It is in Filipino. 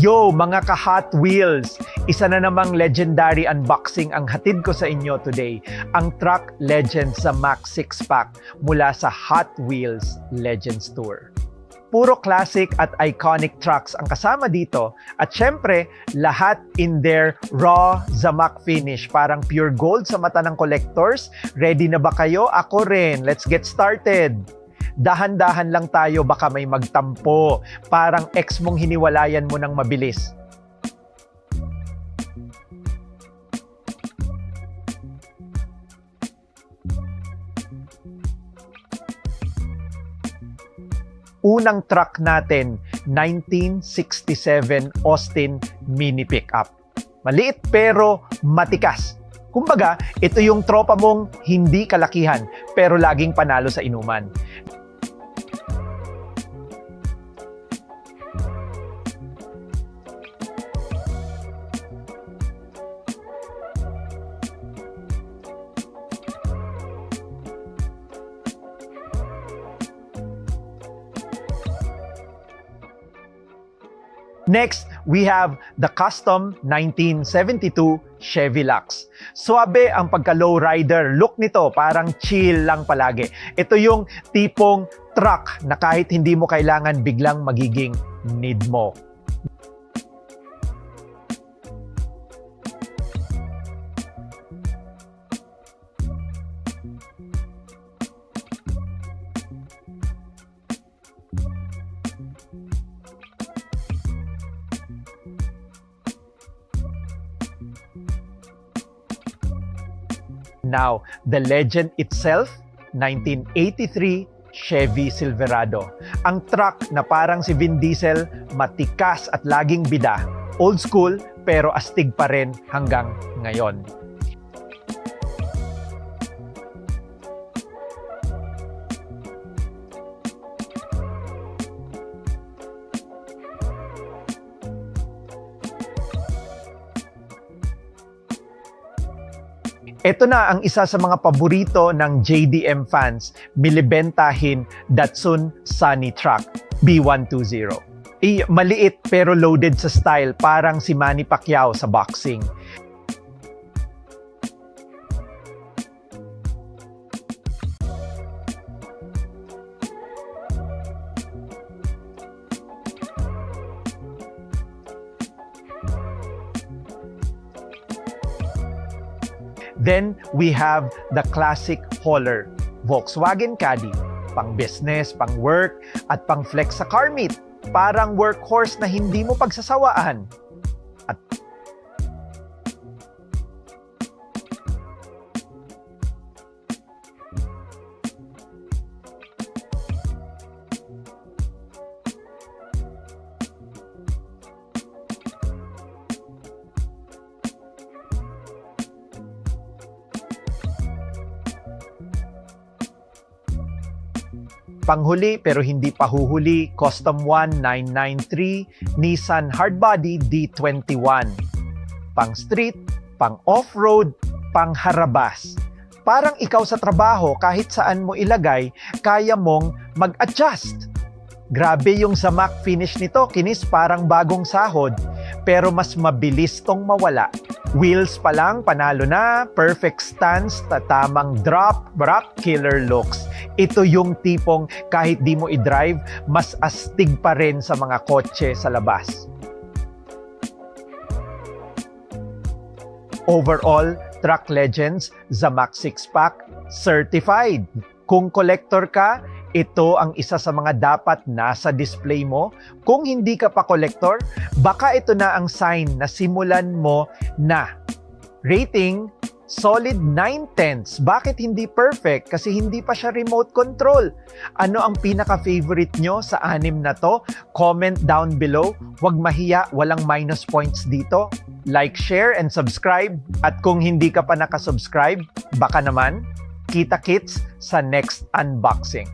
Yo mga ka-Hot Wheels! Isa na namang legendary unboxing ang hatid ko sa inyo today, ang Truck Legends sa Mack 6-Pack mula sa Hot Wheels Legends Tour. Puro classic at iconic trucks ang kasama dito at syempre, lahat in their raw Zamac finish. Parang pure gold sa mata ng collectors. Ready na ba kayo? Ako rin. Let's get started! Dahan-dahan lang tayo, baka may magtampo. Parang ex mong hiniwalayan mo ng mabilis. Unang truck natin, 1967 Austin Mini Pickup. Maliit pero matikas. Kumbaga, ito yung tropa mong hindi kalakihan pero laging panalo sa inuman. Next, we have the custom 1972 Chevy Lux. Suabe ang pagka-lowrider look nito, parang chill lang palagi. Ito yung tipong truck na kahit hindi mo kailangan biglang magiging need mo. Now, the legend itself, 1983 Chevy Silverado. Ang truck na parang si Vin Diesel, matikas at laging bida. Old school pero astig pa rin hanggang ngayon. Ito na ang isa sa mga paborito ng JDM fans, milibentahin Datsun Sunny Truck B120. Maliit pero loaded sa style, parang si Manny Pacquiao sa boxing. Then, we have the classic hauler, Volkswagen Caddy. Pang business, pang work, at pang flex sa car meet. Parang workhorse na hindi mo pagsasawaan. At panghuli pero hindi pahuhuli, Custom 1993 Nissan Hardbody D21. Pang street, pang off-road, pang harabas. Parang ikaw sa trabaho, kahit saan mo ilagay, kaya mong mag-adjust. Grabe yung Zamac finish nito, kinis parang bagong sahod, pero mas mabilis tong mawala. Wheels pa lang, panalo na, perfect stance, tamang drop, killer looks. Ito yung tipong kahit di mo i-drive, mas astig pa rin sa mga kotse sa labas. Overall, Truck Legends Zamac 6-Pack certified. Kung collector ka, ito ang isa sa mga dapat nasa display mo. Kung hindi ka pa collector, baka ito na ang sign na simulan mo na. Rating, solid 9/10. Bakit hindi perfect? Kasi hindi pa siya remote control. Ano ang pinaka-favorite nyo sa 6 na to? Comment down below. Huwag mahiya, walang minus points dito. Like, share, and subscribe. At kung hindi ka pa nakasubscribe, baka naman, kita-kits sa next unboxing.